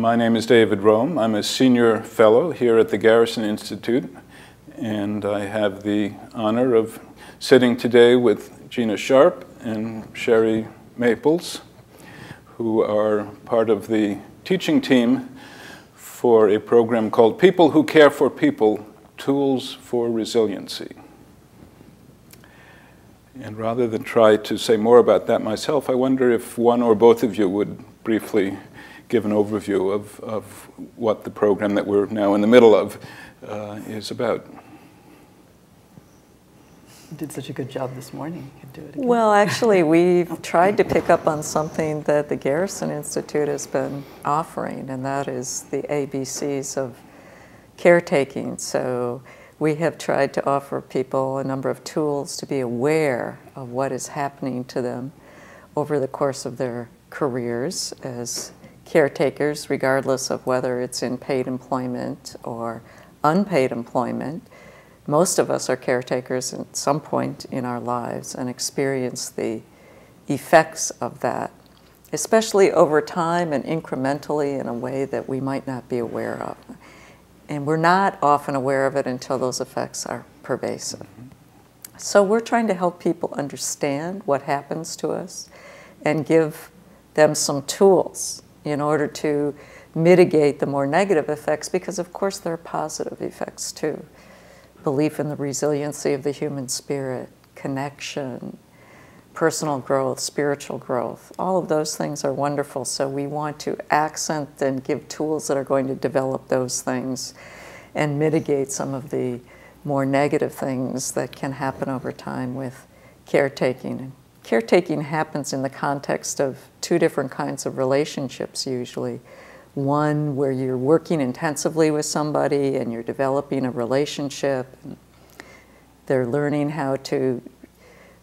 My name is David Rome. I'm a senior fellow here at the Garrison Institute, and I have the honor of sitting today with Gina Sharpe and Cheri Maples, who are part of the teaching team for a program called People Who Care for People, Tools for Resiliency. And rather than try to say more about that myself, I wonder if one or both of you would briefly give an overview of what the program that we're now in the middle of is about. You did such a good job this morning. You could do it again. Well, actually, we've tried to pick up on something that the Garrison Institute has been offering, and that is the ABCs of caretaking. So we have tried to offer people a number of tools to be aware of what is happening to them over the course of their careers as caretakers, regardless of whether it's in paid employment or unpaid employment. Most of us are caretakers at some point in our lives and experience the effects of that, especially over time and incrementally in a way that we might not be aware of. And we're not often aware of it until those effects are pervasive. So we're trying to help people understand what happens to us and give them some tools in order to mitigate the more negative effects, because of course there are positive effects too. Belief in the resiliency of the human spirit, connection, personal growth, spiritual growth, all of those things are wonderful. So we want to accent and give tools that are going to develop those things and mitigate some of the more negative things that can happen over time with caretaking. Caretaking happens in the context of two different kinds of relationships usually. One where you're working intensively with somebody and you're developing a relationship. And they're learning how to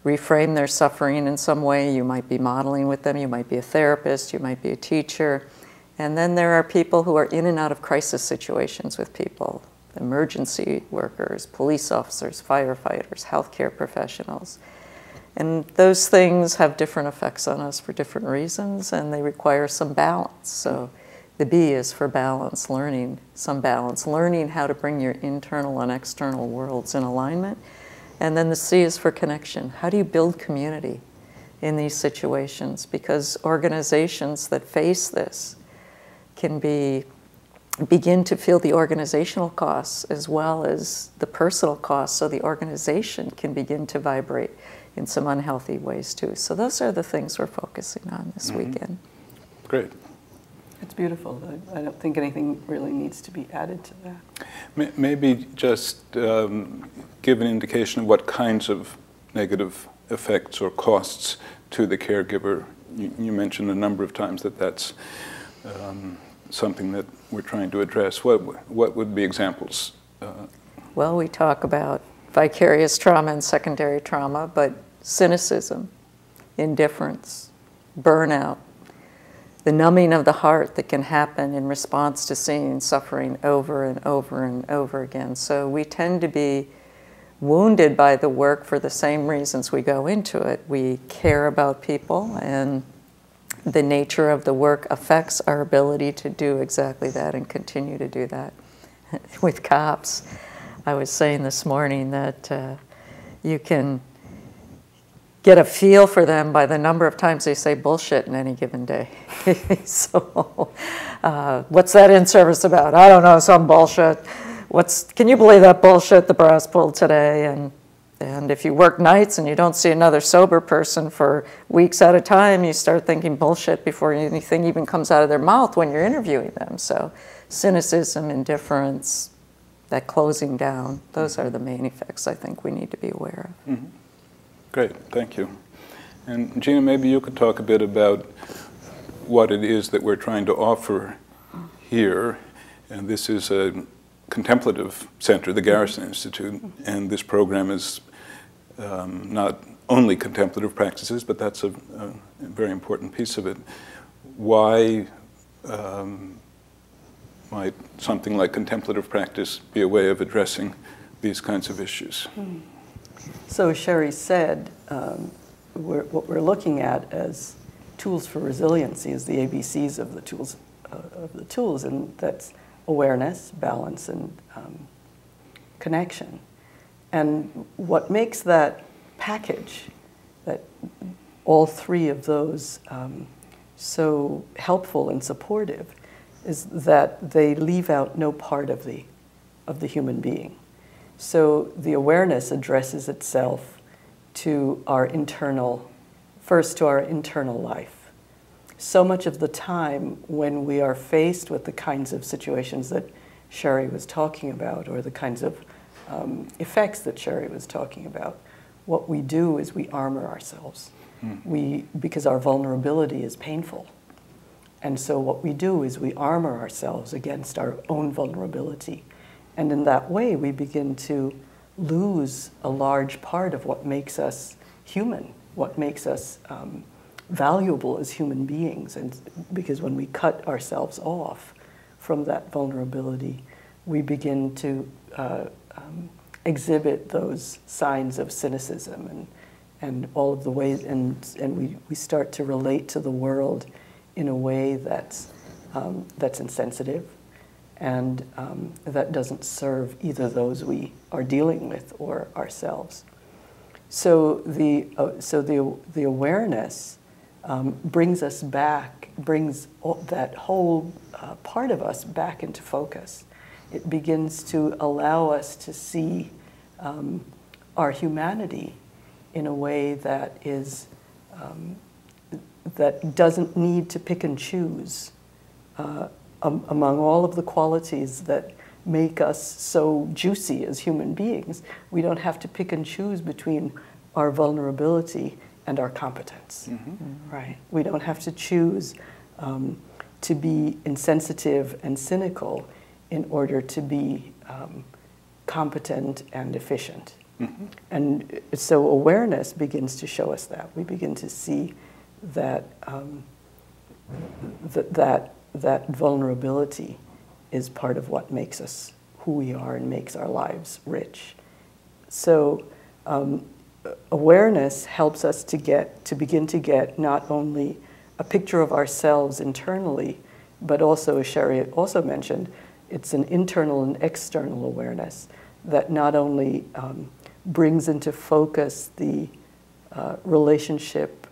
reframe their suffering in some way. You might be modeling with them, you might be a therapist, you might be a teacher. And then there are people who are in and out of crisis situations with people. Emergency workers, police officers, firefighters, healthcare professionals. And those things have different effects on us for different reasons, and they require some balance. So the B is for balance, learning some balance, learning how to bring your internal and external worlds in alignment. And then the C is for connection. How do you build community in these situations? Because organizations that face this can begin to feel the organizational costs as well as the personal costs, so the organization can begin to vibrate in some unhealthy ways too. So those are the things we're focusing on this weekend. Great. It's beautiful. I don't think anything really needs to be added to that. Maybe just give an indication of what kinds of negative effects or costs to the caregiver. You mentioned a number of times that that's something that we're trying to address. What would be examples? Well, we talk about vicarious trauma and secondary trauma, but cynicism, indifference, burnout, the numbing of the heart that can happen in response to seeing suffering over and over and over again. So we tend to be wounded by the work for the same reasons we go into it. We care about people, and the nature of the work affects our ability to do exactly that and continue to do that. With cops, I was saying this morning that you can get a feel for them by the number of times they say bullshit in any given day. So, what's that in-service about? I don't know, some bullshit. Can you believe that bullshit the brass pulled today? And if you work nights and you don't see another sober person for weeks at a time, you start thinking bullshit before anything even comes out of their mouth when you're interviewing them. So cynicism, indifference, that closing down, those are the main effects I think we need to be aware of. Mm-hmm. Great, thank you. And Gina, maybe you could talk a bit about what it is that we're trying to offer here. And this is a contemplative center, the Garrison Institute, and this program is not only contemplative practices, but that's a very important piece of it. Why might something like contemplative practice be a way of addressing these kinds of issues? So Cheri said, what we're looking at as tools for resiliency is the ABCs of the tools the tools, and that's awareness, balance, and connection. And what makes that package, that all three of those so helpful and supportive, is that they leave out no part of the human being. So the awareness addresses itself to our internal, first to our internal life. So much of the time when we are faced with the kinds of situations that Cheri was talking about, or the kinds of effects that Cheri was talking about, what we do is we armor ourselves. Because our vulnerability is painful. And so what we do is we armor ourselves against our own vulnerability. And in that way, we begin to lose a large part of what makes us human, what makes us valuable as human beings. And because when we cut ourselves off from that vulnerability, we begin to exhibit those signs of cynicism and all of the ways, and we start to relate to the world in a way that's insensitive and that doesn't serve either those we are dealing with or ourselves. So the awareness brings us back, brings that whole part of us back into focus. It begins to allow us to see our humanity in a way that is that doesn't need to pick and choose among all of the qualities that make us so juicy as human beings. We don't have to pick and choose between our vulnerability and our competence. Right? We don't have to choose to be insensitive and cynical in order to be competent and efficient. And so awareness begins to show us that. We begin to see that that vulnerability is part of what makes us who we are and makes our lives rich. So awareness helps us to begin to get not only a picture of ourselves internally, but also, as Cheri also mentioned, it's an internal and external awareness that not only brings into focus the relationship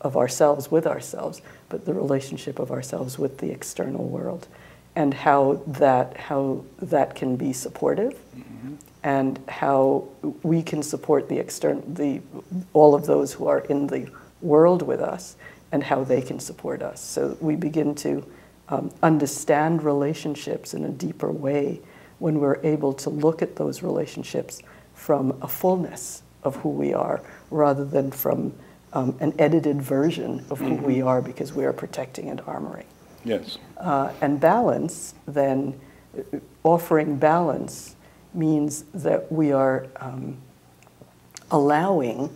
of ourselves with ourselves, but the relationship of ourselves with the external world, and how that can be supportive, and how we can support all of those who are in the world with us, and how they can support us. So we begin to understand relationships in a deeper way when we're able to look at those relationships from a fullness of who we are, rather than from an edited version of who we are because we are protecting and armoring. Yes. And balance, then, offering balance means that we are allowing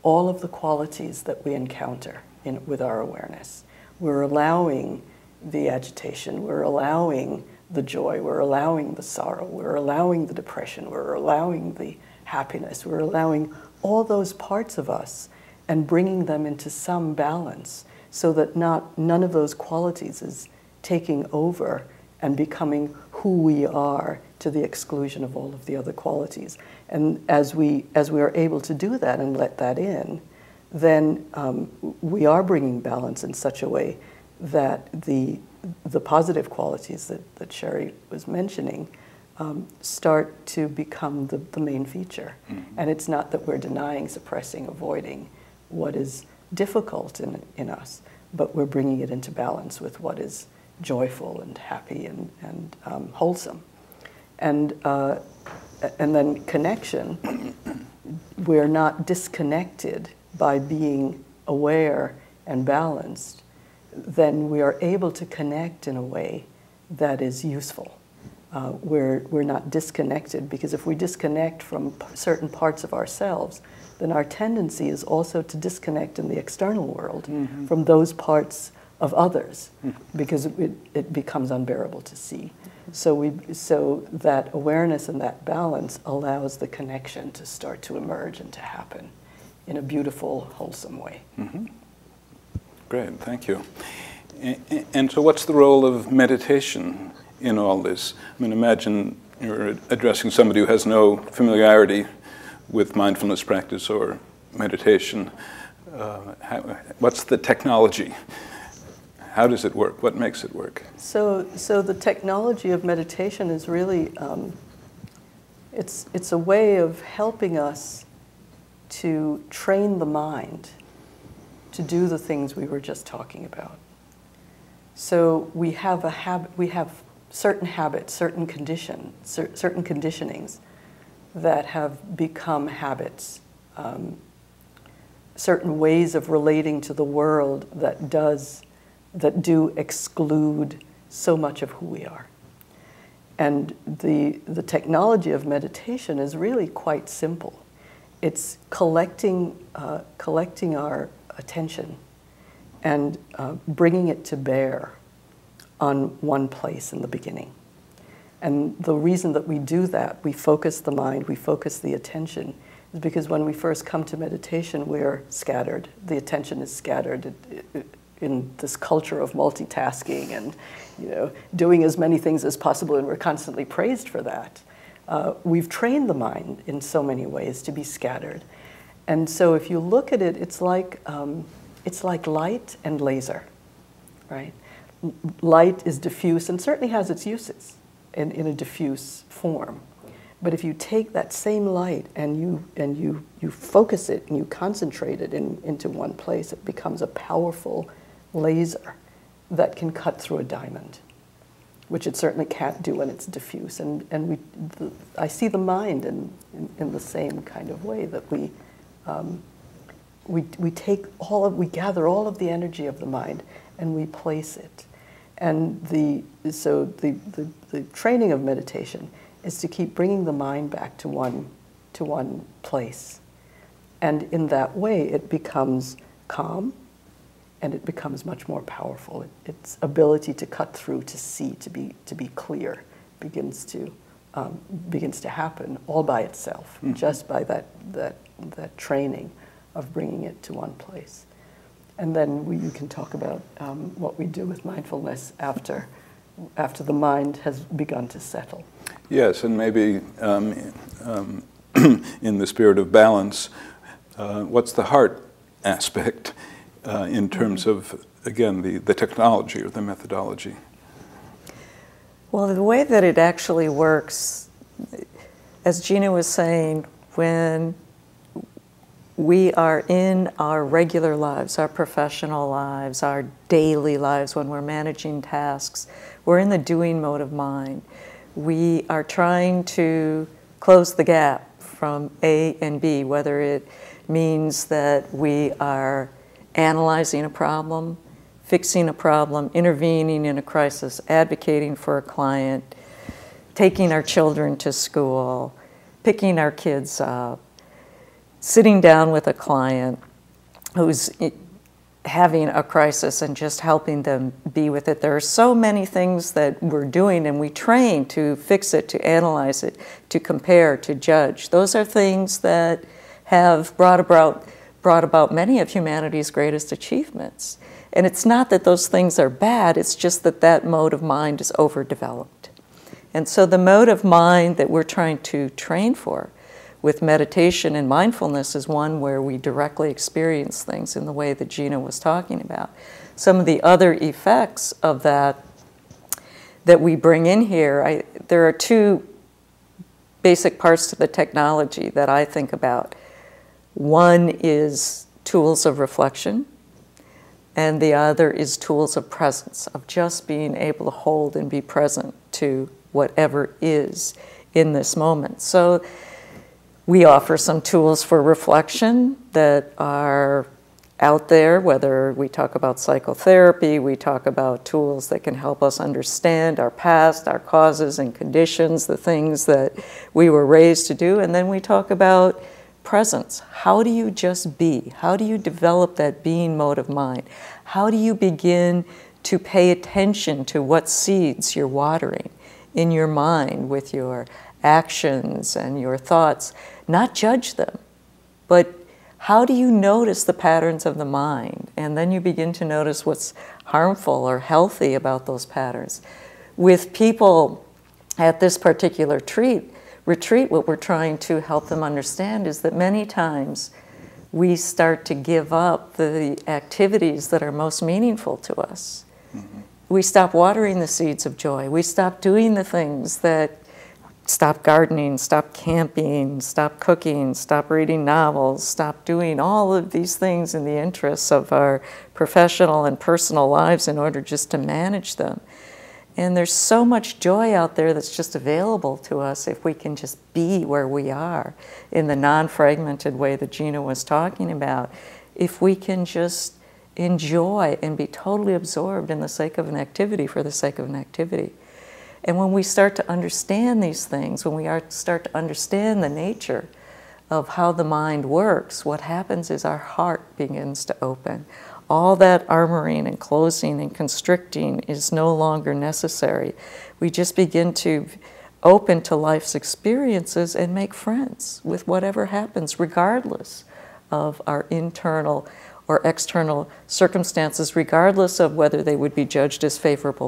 all of the qualities that we encounter with our awareness. We're allowing the agitation, we're allowing the joy, we're allowing the sorrow, we're allowing the depression, we're allowing the happiness, we're allowing all those parts of us and bringing them into some balance so that none of those qualities is taking over and becoming who we are to the exclusion of all of the other qualities. And as we are able to do that and let that in, then we are bringing balance in such a way that the positive qualities that Cheri was mentioning start to become the main feature. And it's not that we're denying, suppressing, avoiding what is difficult in us, but we're bringing it into balance with what is joyful and happy and wholesome. And then connection, we're not disconnected by being aware and balanced, then we are able to connect in a way that is useful. We're not disconnected, because if we disconnect from certain parts of ourselves, then our tendency is also to disconnect in the external world from those parts of others, because it becomes unbearable to see. So that awareness and that balance allows the connection to start to emerge and to happen in a beautiful, wholesome way. Great, thank you. And so what's the role of meditation in all this? I mean, imagine you're addressing somebody who has no familiarity with mindfulness practice or meditation. What's the technology? How does it work? What makes it work? So the technology of meditation is really, it's a way of helping us to train the mind to do the things we were just talking about. So we have certain habits, certain conditionings that have become habits, certain ways of relating to the world that do exclude so much of who we are. And the technology of meditation is really quite simple. It's collecting our attention and bringing it to bear on one place in the beginning. And the reason that we do that, we focus the mind, we focus the attention, is because when we first come to meditation, we're scattered. The attention is scattered in this culture of multitasking and, doing as many things as possible, and we're constantly praised for that. We've trained the mind in so many ways to be scattered. And so if you look at it, it's like light and laser, right? Light is diffuse and certainly has its uses in a diffuse form. But if you take that same light and you focus it and you concentrate it into one place, it becomes a powerful laser that can cut through a diamond, which it certainly can't do when it's diffuse. I see the mind in the same kind of way, that we gather all of the energy of the mind and we place it. And the training of meditation is to keep bringing the mind back to one place. And in that way, it becomes calm and it becomes much more powerful. Its ability to cut through, to see, to be clear begins to happen all by itself, just by that training of bringing it to one place. And then you can talk about what we do with mindfulness after the mind has begun to settle. Yes, and maybe in the spirit of balance, what's the heart aspect in terms of, again, the technology or the methodology? Well, the way that it actually works, as Gina was saying, when we are in our regular lives, our professional lives, our daily lives, when we're managing tasks, we're in the doing mode of mind. We are trying to close the gap from A and B, whether it means that we are analyzing a problem, fixing a problem, intervening in a crisis, advocating for a client, taking our children to school, picking our kids up, sitting down with a client who's having a crisis and just helping them be with it. There are so many things that we're doing, and we train to fix it, to analyze it, to compare, to judge. Those are things that have brought about many of humanity's greatest achievements. And it's not that those things are bad, it's just that that mode of mind is overdeveloped. And so the mode of mind that we're trying to train for with meditation and mindfulness is one where we directly experience things in the way that Gina was talking about. Some of the other effects of that we bring in here, there are two basic parts to the technology that I think about. One is tools of reflection, and the other is tools of presence, of just being able to hold and be present to whatever is in this moment. So we offer some tools for reflection that are out there, whether we talk about psychotherapy, we talk about tools that can help us understand our past, our causes and conditions, the things that we were raised to do, and then we talk about presence. How do you just be? How do you develop that being mode of mind? How do you begin to pay attention to what seeds you're watering in your mind with your actions and your thoughts? Not judge them, but how do you notice the patterns of the mind? And then you begin to notice what's harmful or healthy about those patterns. With people at this particular retreat, what we're trying to help them understand is that many times we start to give up the activities that are most meaningful to us. Mm-hmm. We stop watering the seeds of joy. We stop doing the things that, stop gardening, stop camping, stop cooking, stop reading novels, stop doing all of these things in the interests of our professional and personal lives in order just to manage them. And there's so much joy out there that's just available to us if we can just be where we are in the non-fragmented way that Gina was talking about. If we can just enjoy and be totally absorbed in the sake of an activity for the sake of an activity. And when we start to understand these things, when we start to understand the nature of how the mind works, what happens is our heart begins to open. All that armoring and closing and constricting is no longer necessary. We just begin to open to life's experiences and make friends with whatever happens, regardless of our internal or external circumstances, regardless of whether they would be judged as favorable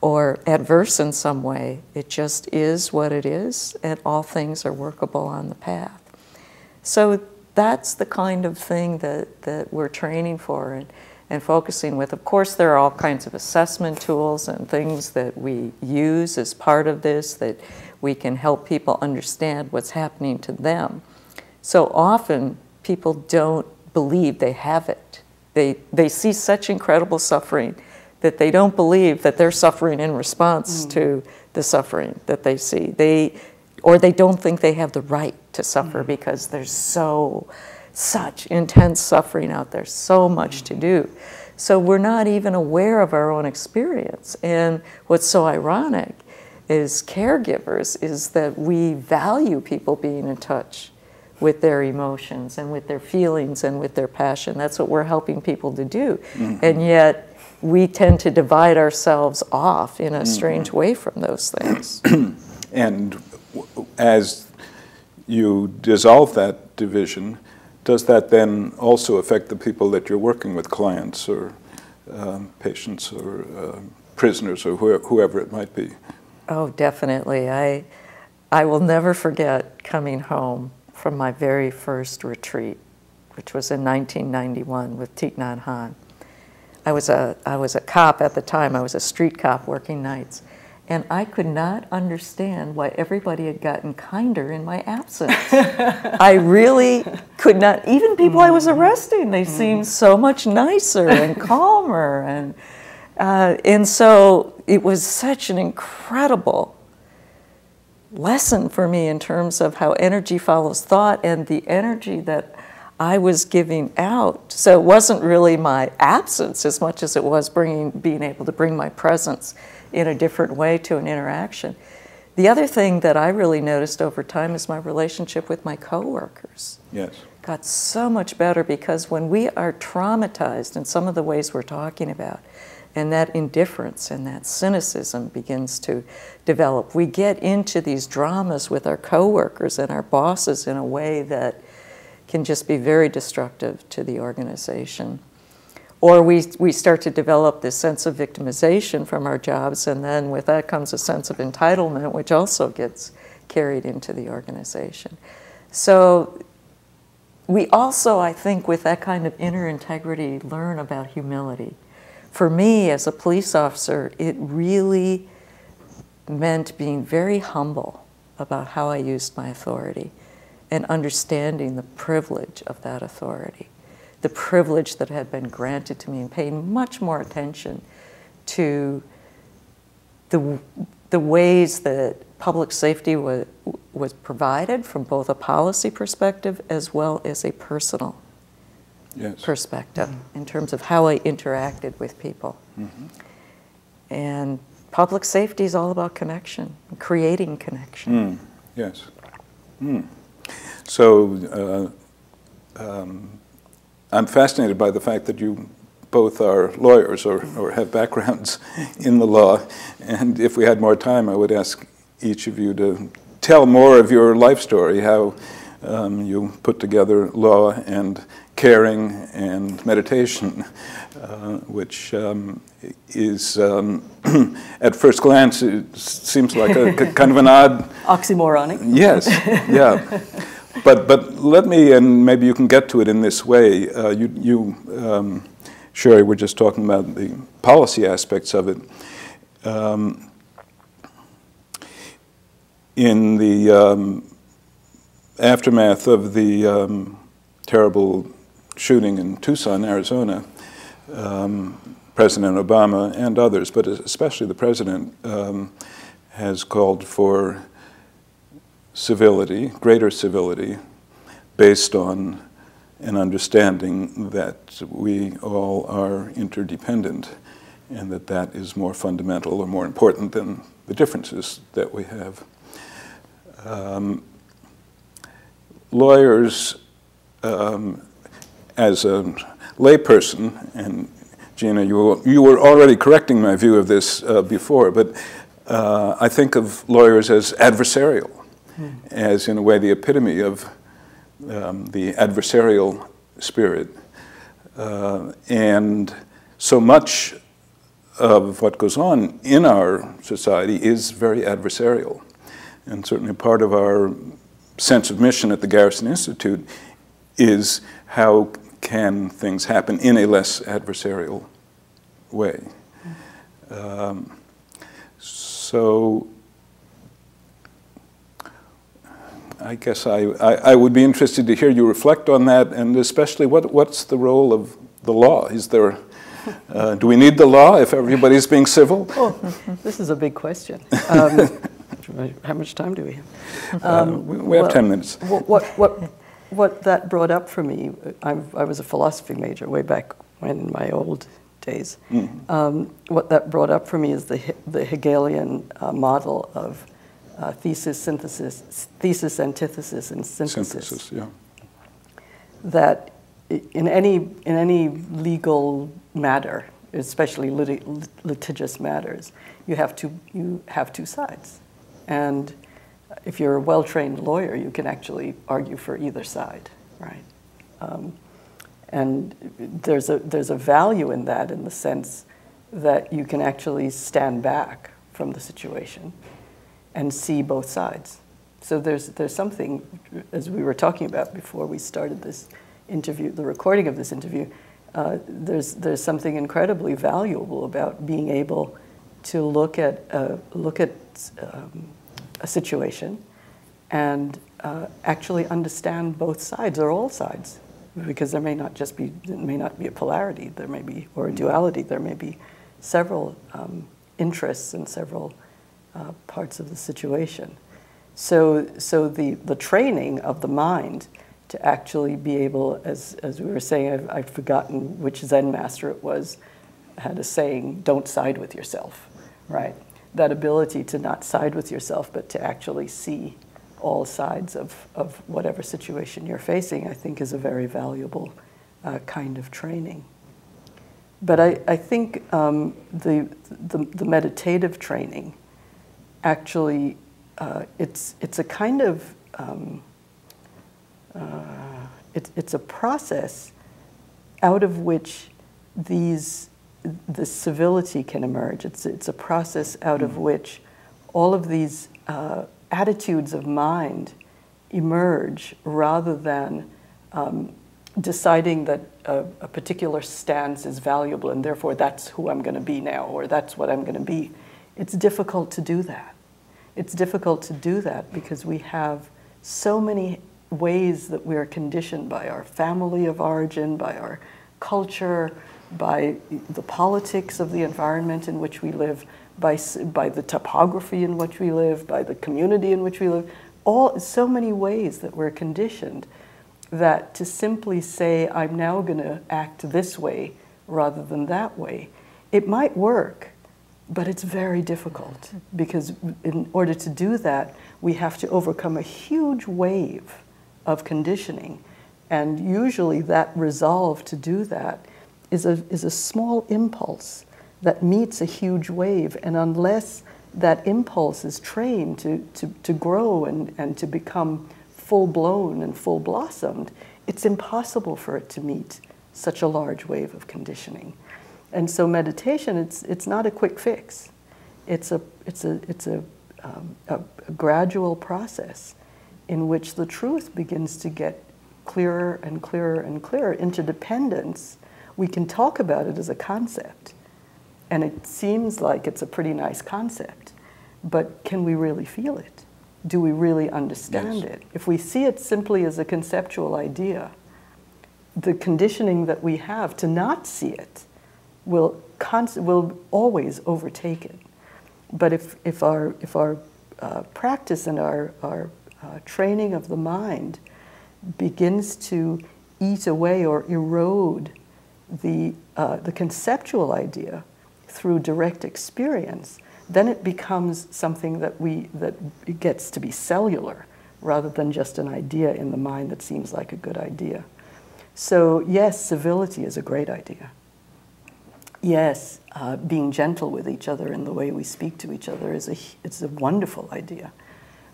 or adverse in some way. It just is what it is, and all things are workable on the path. So that's the kind of thing that we're training for and focusing with. Of course, there are all kinds of assessment tools and things that we use as part of this that we can help people understand what's happening to them. So often, people don't believe they have it. They see such incredible suffering that they don't believe that they're suffering in response to the suffering that they see. Or they don't think they have the right to suffer because there's such intense suffering out there, so much to do. So we're not even aware of our own experience. And what's so ironic is caregivers is that we value people being in touch with their emotions and with their feelings and with their passion. That's what we're helping people to do. Mm-hmm. And yet we tend to divide ourselves off in a strange way from those things. And as you dissolve that division, does that then also affect the people that you're working with, clients or patients or prisoners or whoever it might be? Oh, definitely. I will never forget coming home from my very first retreat, which was in 1991 with Thich Nhat Hanh. I was a cop at the time. I was a street cop working nights. And I could not understand why everybody had gotten kinder in my absence. I really could not, even people I was arresting, they seemed so much nicer and calmer. And so it was such an incredible lesson for me in terms of how energy follows thought and the energy that I was giving out. So it wasn't really my absence as much as it was being able to bring my presence in a different way to an interaction. The other thing that I really noticed over time is my relationship with my coworkers. Yes. Got so much better because when we are traumatized in some of the ways we're talking about, and that indifference and that cynicism begins to develop, we get into these dramas with our coworkers and our bosses in a way that can just be very destructive to the organization. Or we start to develop this sense of victimization from our jobs, and then with that comes a sense of entitlement, which also gets carried into the organization. So we also, I think, with that kind of inner integrity, learn about humility. For me, as a police officer, it really meant being very humble about how I used my authority and understanding the privilege of that authority, the privilege that had been granted to me, and paying much more attention to the ways that public safety was provided from both a policy perspective as well as a personal perspective in terms of how I interacted with people. And public safety is all about connection, creating connection. Yes. So I'm fascinated by the fact that you both are lawyers or have backgrounds in the law. And if we had more time, I would ask each of you to tell more of your life story, how You put together law and caring and meditation, which is, at first glance, it seems like a kind of an odd... Oxymoronic. Yes, yeah. But let me, and maybe you can get to it in this way. Cheri, we're just talking about the policy aspects of it. In the aftermath of the terrible shooting in Tucson, Arizona, President Obama and others, but especially the president, has called for civility, greater civility, based on an understanding that we all are interdependent and that that is more fundamental or more important than the differences that we have. Lawyers, as a layperson, and Gina, you were already correcting my view of this before, but I think of lawyers as adversarial, as in a way the epitome of the adversarial spirit. And so much of what goes on in our society is very adversarial. And certainly part of our sense of mission at the Garrison Institute is how can things happen in a less adversarial way. So I guess I would be interested to hear you reflect on that, and especially what's the role of the law? Is there, do we need the law if everybody's being civil? Oh, this is a big question. How much time do we have? We have 10 minutes. What that brought up for me, I was a philosophy major way back when, in my old days. What that brought up for me is the Hegelian model of thesis, antithesis, and synthesis. Synthesis, yeah. That in any legal matter, especially litigious matters, you have two sides. And if you're a well-trained lawyer, you can actually argue for either side, right? And there's a value in that, in the sense that you can actually stand back from the situation and see both sides. So there's something, as we were talking about before we started this interview, the recording of this interview, there's something incredibly valuable about being able to look at a situation and actually understand both sides or all sides, because there may not be a polarity, there may be, or a duality, there may be several interests and several parts of the situation. So the training of the mind to actually be able, as we were saying, I've forgotten which Zen master it was, had a saying, don't side with yourself, right? That ability to not side with yourself, but to actually see all sides of whatever situation you're facing, I think is a very valuable kind of training. But I think the meditative training, actually, it's a kind of, it's a process out of which the civility can emerge. It's a process out of which all of these attitudes of mind emerge, rather than deciding that a particular stance is valuable and therefore that's who I'm going to be now, or that's what I'm going to be. It's difficult to do that. It's difficult to do that because we have so many ways that we are conditioned by our family of origin, by our culture, by the politics of the environment in which we live, by the topography in which we live, by the community in which we live, so many ways that we're conditioned, that to simply say, I'm now going to act this way rather than that way, it might work, but it's very difficult, because in order to do that, we have to overcome a huge wave of conditioning, and usually that resolve to do that is a small impulse that meets a huge wave, and unless that impulse is trained to grow and to become full-blown and full-blossomed, it's impossible for it to meet such a large wave of conditioning. And so meditation, it's not a quick fix. It's a gradual process in which the truth begins to get clearer and clearer and clearer. Interdependence, we can talk about it as a concept, and it seems like it's a pretty nice concept, but can we really feel it? Do we really understand it? If we see it simply as a conceptual idea, the conditioning that we have to not see it will always overtake it. But if our practice and our training of the mind begins to eat away or erode the conceptual idea through direct experience, then it becomes something that it gets to be cellular rather than just an idea in the mind that seems like a good idea. So yes, civility is a great idea. Yes, being gentle with each other in the way we speak to each other it's a wonderful idea.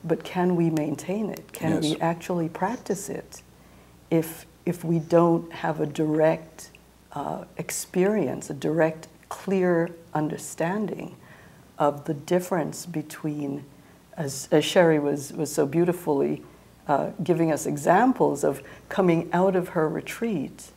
But can we maintain it? Can we actually practice it if we don't have a direct experience, a direct, clear understanding of the difference between, as Cheri was so beautifully giving us examples of coming out of her retreat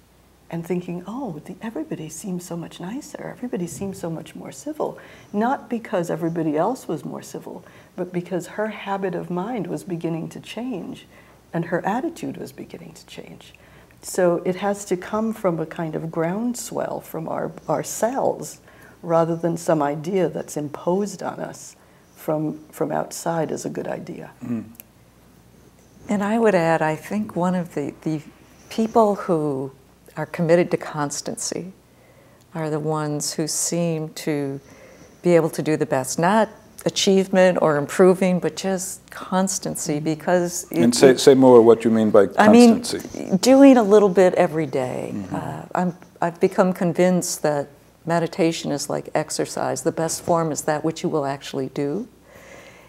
and thinking, oh, everybody seems so much nicer, everybody seems so much more civil. Not because everybody else was more civil, but because her habit of mind was beginning to change and her attitude was beginning to change. So it has to come from a kind of groundswell from our cells rather than some idea that's imposed on us from outside as a good idea. Mm. And I would add, I think one of the people who are committed to constancy are the ones who seem to be able to do the best. Not achievement or improving, but just constancy, because... And say more what you mean by constancy. I mean, doing a little bit every day. Mm-hmm. I've become convinced that meditation is like exercise. The best form is that which you will actually do.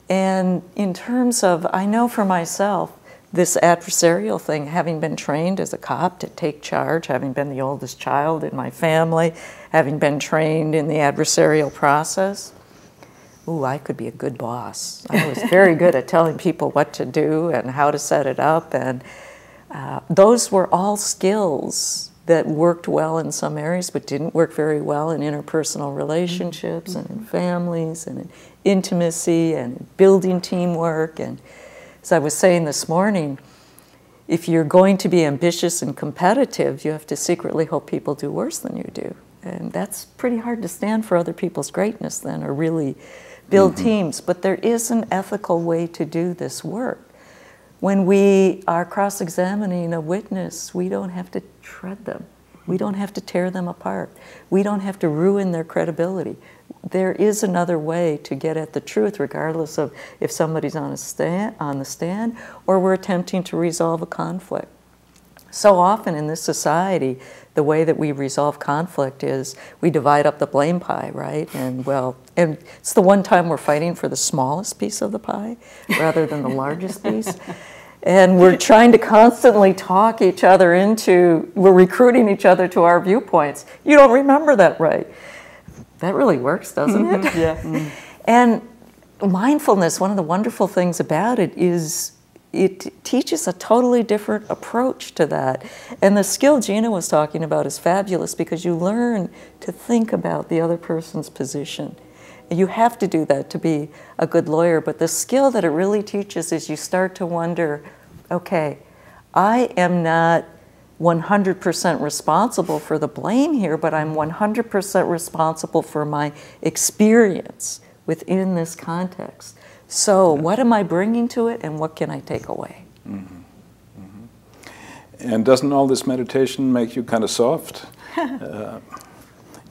And in terms of, I know for myself, this adversarial thing, having been trained as a cop to take charge, having been the oldest child in my family, having been trained in the adversarial process, ooh, I could be a good boss. I was very good at telling people what to do and how to set it up, and those were all skills that worked well in some areas but didn't work very well in interpersonal relationships and in families and in intimacy and in building teamwork. And as I was saying this morning, if you're going to be ambitious and competitive, you have to secretly hope people do worse than you do. And that's pretty hard to stand for other people's greatness then, or really build teams. But there is an ethical way to do this work. When we are cross-examining a witness, we don't have to tread them. We don't have to tear them apart. We don't have to ruin their credibility. There is another way to get at the truth, regardless of if somebody's on the stand or we're attempting to resolve a conflict. So often in this society, the way that we resolve conflict is we divide up the blame pie, right? And and it's the one time we're fighting for the smallest piece of the pie rather than the largest piece. And we're trying to constantly talk each other we're recruiting each other to our viewpoints. You don't remember that right. That really works, doesn't it? Yeah. And mindfulness, one of the wonderful things about it is it teaches a totally different approach to that. And the skill Gina was talking about is fabulous because you learn to think about the other person's position. You have to do that to be a good lawyer, but the skill that it really teaches is you start to wonder, okay, I am not 100% responsible for the blame here, but I'm 100% responsible for my experience within this context. So what am I bringing to it, and what can I take away? Mm-hmm. Mm-hmm. And doesn't all this meditation make you kind of soft?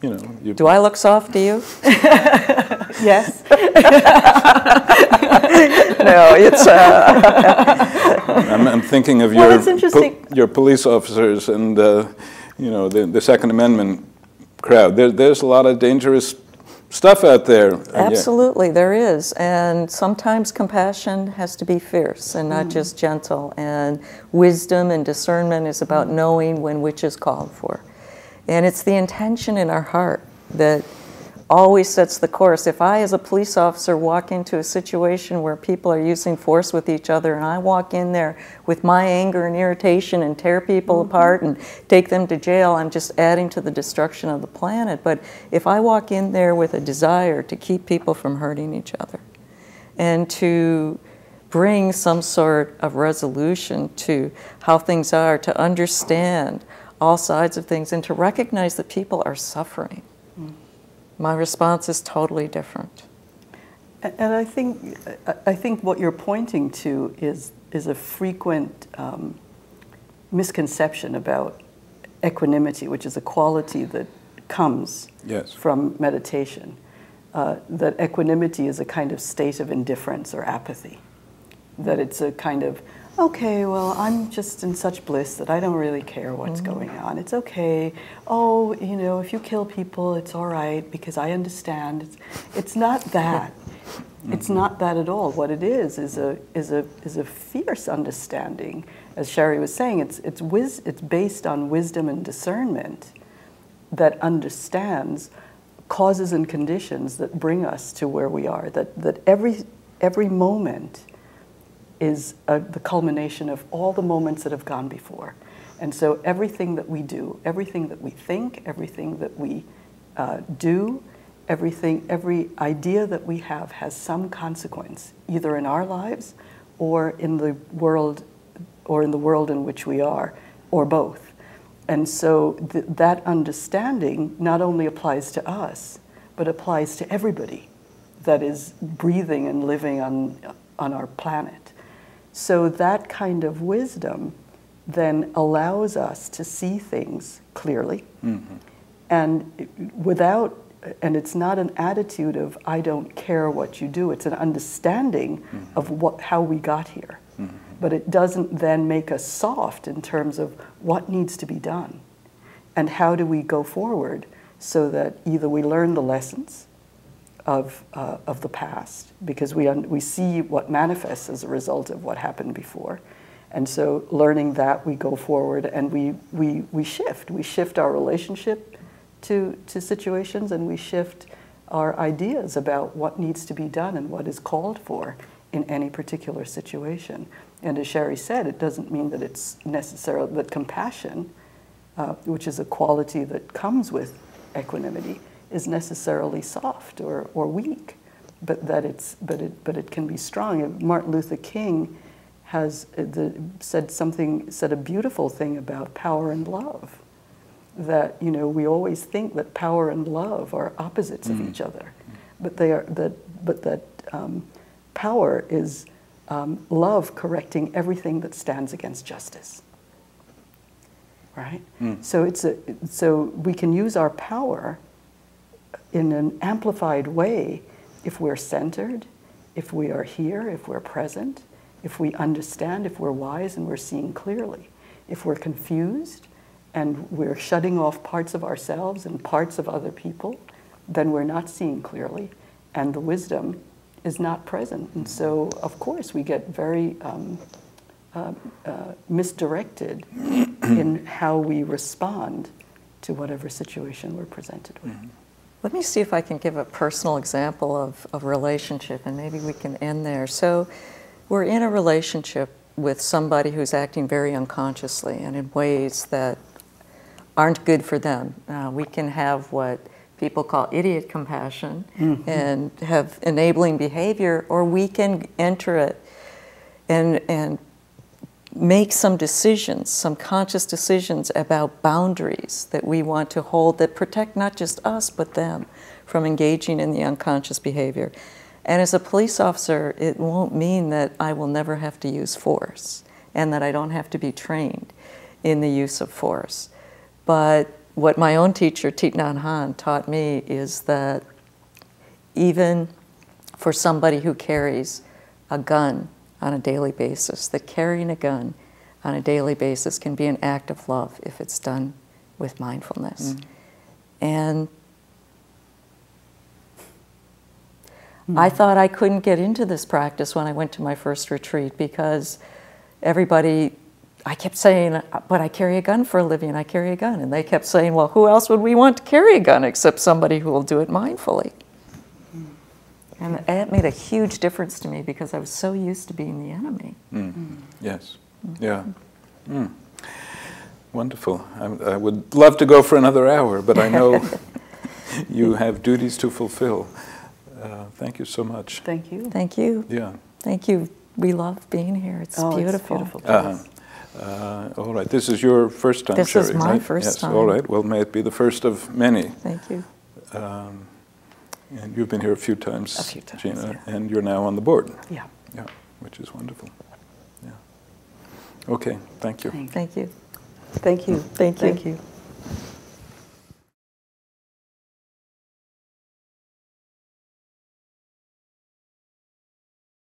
Do I look soft to you? Yes. No, it's... I'm thinking of your police officers and the Second Amendment crowd. There's a lot of dangerous stuff out there. Absolutely, there is. And sometimes compassion has to be fierce and not just gentle. And wisdom and discernment is about knowing when which is called for. And it's the intention in our heart that always sets the course. If I, as a police officer, walk into a situation where people are using force with each other, and I walk in there with my anger and irritation and tear people apart and take them to jail, I'm just adding to the destruction of the planet. But if I walk in there with a desire to keep people from hurting each other and to bring some sort of resolution to how things are, to understand all sides of things, and to recognize that people are suffering, my response is totally different. And I think what you're pointing to is a frequent misconception about equanimity, which is a quality that comes from meditation. That equanimity is a kind of state of indifference or apathy. That it's a kind of, okay, well, I'm just in such bliss that I don't really care what's going on. It's okay. Oh, you know, if you kill people, it's all right because I understand. It's not that. It's not that at all. What it is a fierce understanding. As Cheri was saying, it's based on wisdom and discernment that understands causes and conditions that bring us to where we are. That every moment is the culmination of all the moments that have gone before. And so everything that we do, everything that we think, everything that we do, every idea that we have has some consequence, either in our lives or in the world in which we are, or both. And so that understanding not only applies to us, but applies to everybody that is breathing and living on our planet. So that kind of wisdom then allows us to see things clearly, and it's not an attitude of I don't care what you do. It's an understanding of how we got here, but it doesn't then make us soft in terms of what needs to be done, and how do we go forward so that either we learn the lessons of the past, because we see what manifests as a result of what happened before, and so learning that, we go forward and we shift our relationship to situations, and we shift our ideas about what needs to be done and what is called for in any particular situation. And as Cheri said, it doesn't mean that it's necessarily that compassion, which is a quality that comes with equanimity, is necessarily soft or weak, but that it can be strong. Martin Luther King has said a beautiful thing about power and love. That we always think that power and love are opposites of each other, but that power is love correcting everything that stands against justice. Right? So we can use our power in an amplified way if we're centered, if we are here, if we're present, if we understand, if we're wise and we're seeing clearly. If we're confused and we're shutting off parts of ourselves and parts of other people, then we're not seeing clearly, and the wisdom is not present. And so, of course, we get very misdirected in how we respond to whatever situation we're presented with. Let me see if I can give a personal example of relationship, and maybe we can end there. So we're in a relationship with somebody who's acting very unconsciously and in ways that aren't good for them. We can have what people call idiot compassion and have enabling behavior, or we can enter it and make some decisions, some conscious decisions about boundaries that we want to hold that protect not just us but them from engaging in the unconscious behavior. And as a police officer, it won't mean that I will never have to use force and that I don't have to be trained in the use of force. But what my own teacher, Thich Nhat Hanh, taught me is that even for somebody who carries a gun on a daily basis, that carrying a gun on a daily basis can be an act of love if it's done with mindfulness. And I thought I couldn't get into this practice when I went to my first retreat because everybody, I kept saying, but I carry a gun for a living, I carry a gun. And they kept saying, well, who else would we want to carry a gun except somebody who will do it mindfully? And that made a huge difference to me because I was so used to being the enemy. Yes, yeah. Wonderful. I would love to go for another hour, but I know you have duties to fulfill. Thank you so much. Thank you. Thank you. Yeah. Thank you. We love being here. It's beautiful. It's beautiful. All right. This is your first time, This Cheri, is my right? first yes. time. All right. Well, may it be the first of many. Thank you. And you've been here a few times, Gina, yeah. and you're now on the board. Yeah. Yeah, which is wonderful. Yeah. Okay. Thank you. Thank you. Thank you. Thank you. Thank you.